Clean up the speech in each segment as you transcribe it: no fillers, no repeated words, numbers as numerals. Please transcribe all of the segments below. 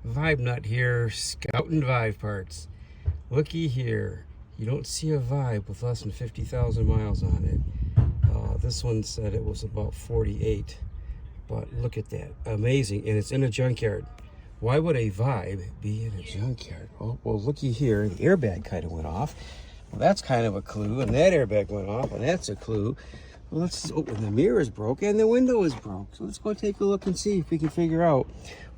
Vibe Nut here, scouting Vibe parts. Looky here. You don't see a Vibe with less than 50,000 miles on it. This one said it was about 48. But look at that. Amazing. And it's in a junkyard. Why would a Vibe be in a junkyard? Oh, well, looky here. The airbag kind of went off. Well, that's kind of a clue. And that airbag went off, and that's a clue. Well, let's open. The mirror is broke and the window is broke. So let's go take a look and see if we can figure out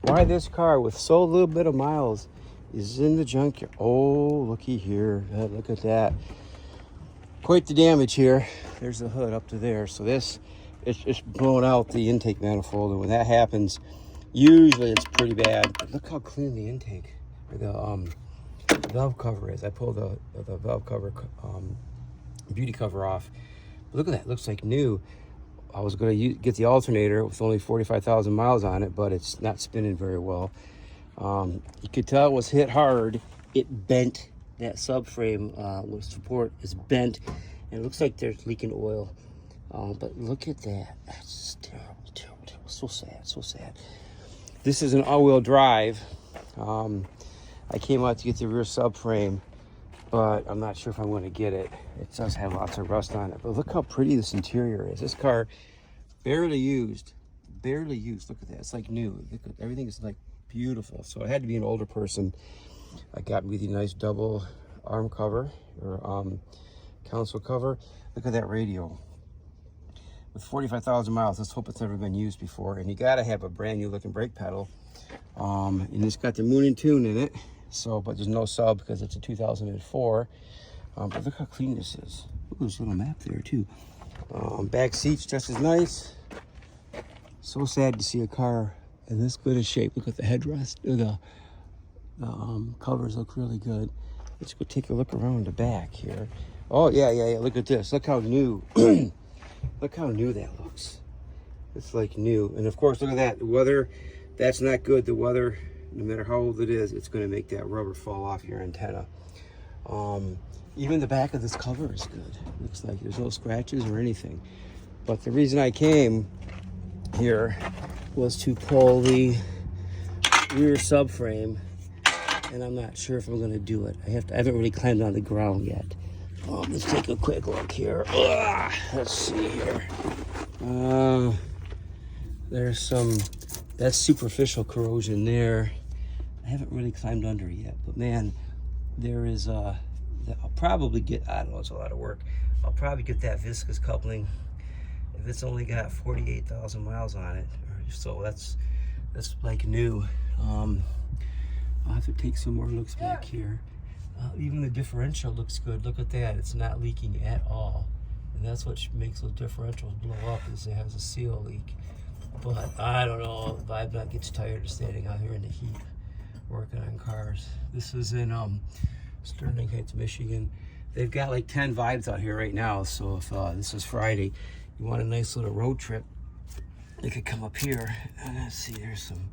why this car with so little bit of miles is in the junkyard. Oh, looky here. Look at that. Quite the damage here. There's the hood up to there. So this, it's just blown out the intake manifold. And when that happens, usually it's pretty bad. But look how clean the intake, or the valve cover is. I pulled the valve cover, beauty cover off. Look at that, it looks like new. I was going to get the alternator with only 45,000 miles on it, but it's not spinning very well. You could tell it was hit hard. It bent. That subframe support is bent, and it looks like there's leaking oil. But look at that. That's just terrible, terrible, terrible. So sad, so sad. This is an all-wheel drive. I came out to get the rear subframe, but I'm not sure if I'm going to get it. It does have lots of rust on it, but look how pretty this interior is. This car, barely used, barely used. Look at that, it's like new. Look at, everything is like beautiful. So it had to be an older person. I got me the nice double arm cover, or console cover. Look at that radio. With 45,000 miles, let's hope it's never been used before. And you gotta have a brand new looking brake pedal. And it's got the Moon and Tune in it. So, but there's no sub because it's a 2004. But look how clean this is. Ooh, there's a little map there too. Back seats just as nice. So sad to see a car in this good a shape. Look at the headrest. The covers look really good. Let's go take a look around the back here. Oh yeah. Look at this. Look how new. Look how new that looks. It's like new. And of course, look at that. The weather. That's not good. The weather. No matter how old it is, it's going to make that rubber fall off your antenna. Even the back of this cover is good. Looks like there's no scratches or anything. But the reason I came here was to pull the rear subframe, and I'm not sure if I'm going to do it. I haven't really climbed on the ground yet. Let's take a quick look here. Let's see here. There's some, that's superficial corrosion there. I haven't really climbed under yet, but man, there is I'll probably get, I don't know, it's a lot of work. I'll probably get that viscous coupling if it's only got 48,000 miles on it, so that's like new. I'll have to take some more looks back here. Even the differential looks good. Look at that, it's not leaking at all, and that's what makes those differentials blow up, is it has a seal leak. But I don't know, Vibe Nut gets tired of standing out here in the heat working on cars. This is in Sterling Heights, Michigan. They've got like 10 Vibes out here right now, so if this is Friday, you want a nice little road trip, you could come up here. Let's see, there's some,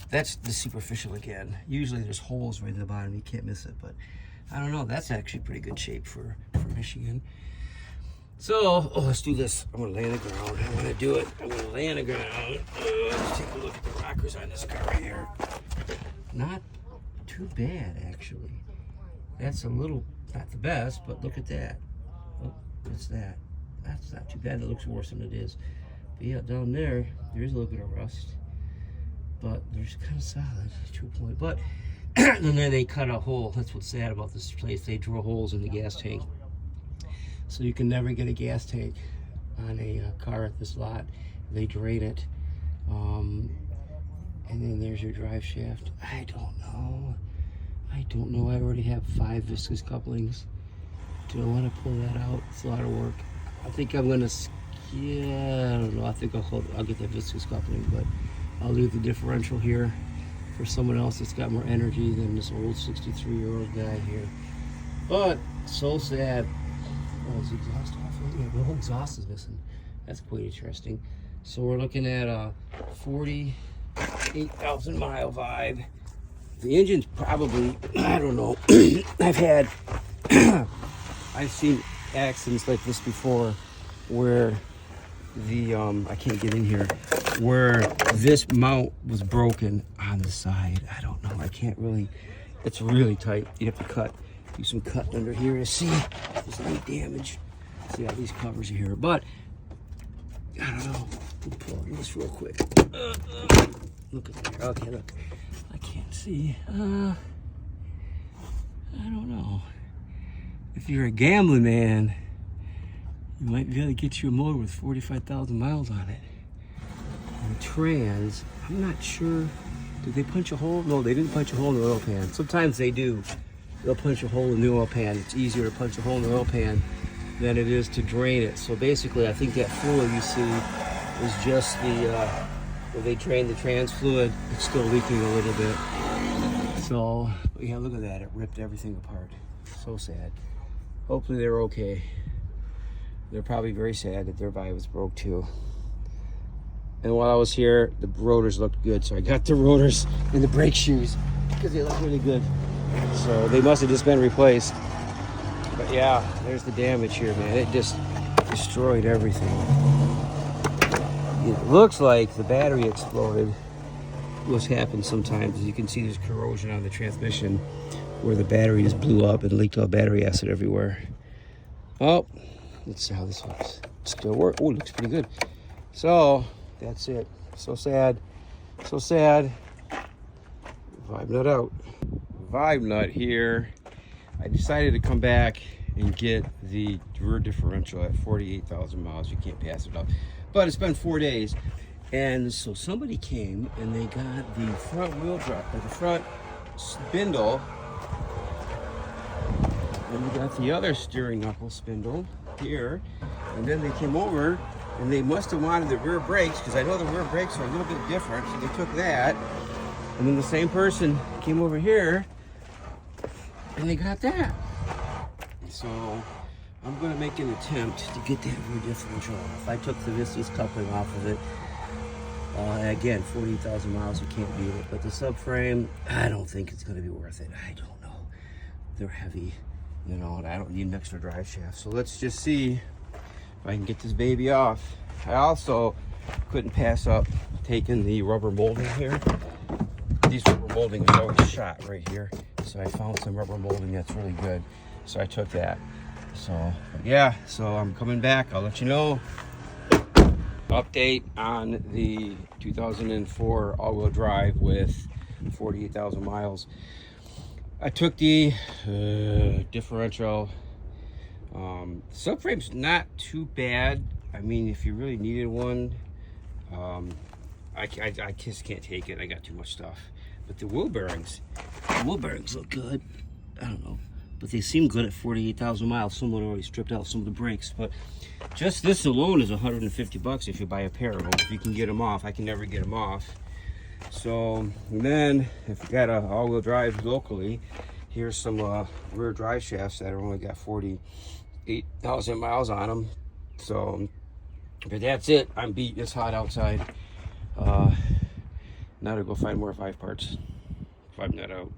that's the superficial again. Usually there's holes right in the bottom, you can't miss it, but I don't know, that's actually pretty good shape for Michigan. So, let's do this. I'm gonna lay on the ground. I wanna do it. I'm gonna lay on the ground. Let's take a look at the rockers on this car here. Not too bad, actually. That's a little, not the best, but look at that. Oh, what's that? That's not too bad. That looks worse than it is. But yeah, down there is a little bit of rust, but they're kind of solid to a point. But and then they cut a hole. That's what's sad about this place. They drill holes in the gas tank, so you can never get a gas tank on a car at this lot. They drain it. And then there's your drive shaft. I don't know. I already have 5 viscous couplings. Do I want to pull that out? It's a lot of work. I think I'm gonna, yeah, I don't know. I think I'll get that viscous coupling, but I'll leave the differential here for someone else that's got more energy than this old 63-year-old guy here. But so sad. Oh, is the exhaust off? Yeah, the whole exhaust is missing. That's quite interesting. So we're looking at a 48,000 mile Vibe. The engine's probably, I don't know. I've seen accidents like this before where the I can't get in here, where this mount was broken on the side. I don't know. I can't really. It's really tight. You have to do some cutting under here to see if there's any damage. See how these covers are here, but I don't know. We'll pull on this real quick. Look at there. Okay, look. I can't see. I don't know. If you're a gambling man, you might be able to get you a motor with 45,000 miles on it. And trans, I'm not sure. Did they punch a hole? No, they didn't punch a hole in the oil pan. Sometimes they do. They'll punch a hole in the oil pan. It's easier to punch a hole in the oil pan than it is to drain it. So basically, I think that fluid you see is just the, where they drain the trans fluid. It's still leaking a little bit. So, yeah, look at that. It ripped everything apart. So sad. Hopefully they're okay. They're probably very sad that their Vibe was broke too. And while I was here, the rotors looked good. So I got the rotors and the brake shoes because they look really good. So they must have just been replaced. But yeah, there's the damage here, man. It just destroyed everything. It looks like the battery exploded. What's happened sometimes, as you can see, there's corrosion on the transmission where the battery just blew up and leaked all battery acid everywhere. Oh, let's see how this looks. Still work. Oh, it looks pretty good. So that's it. So sad. So sad. Vibe nut out. Vibe nut here. I decided to come back and get the rear differential at 48,000 miles. You can't pass it up. But it's been 4 days. And so somebody came and they got the front wheel drive, or the front spindle. And they got the other steering knuckle spindle here. And then they came over and they must have wanted the rear brakes, because I know the rear brakes are a little bit different. So they took that. And then the same person came over here and they got that. So I'm going to make an attempt to get that rear differential off. I took the Vistas coupling off of it. Again, 40,000 miles, you can't beat it. But the subframe, I don't think it's going to be worth it. I don't know. They're heavy, you know, and I don't need an extra drive shaft. So let's just see if I can get this baby off. I also couldn't pass up taking the rubber molding here. These rubber molding is always shot right here. So I found some rubber molding that's really good. So I took that. So yeah, so I'm coming back. I'll let you know. Update on the 2004 all-wheel drive with 48,000 miles. I took the differential. Subframe's not too bad. I mean, if you really needed one, I just can't take it. I got too much stuff. But the wheel bearings look good. I don't know, but they seem good at 48,000 miles. Someone already stripped out some of the brakes, but just this alone is 150 bucks if you buy a pair of them. If you can get them off. I can never get them off. So, and then if you got a all-wheel drive locally, here's some rear drive shafts that are only got 48,000 miles on them. So, but that's it. I'm beat. It's hot outside. Now to go find more Vibe parts. Vibe nut out.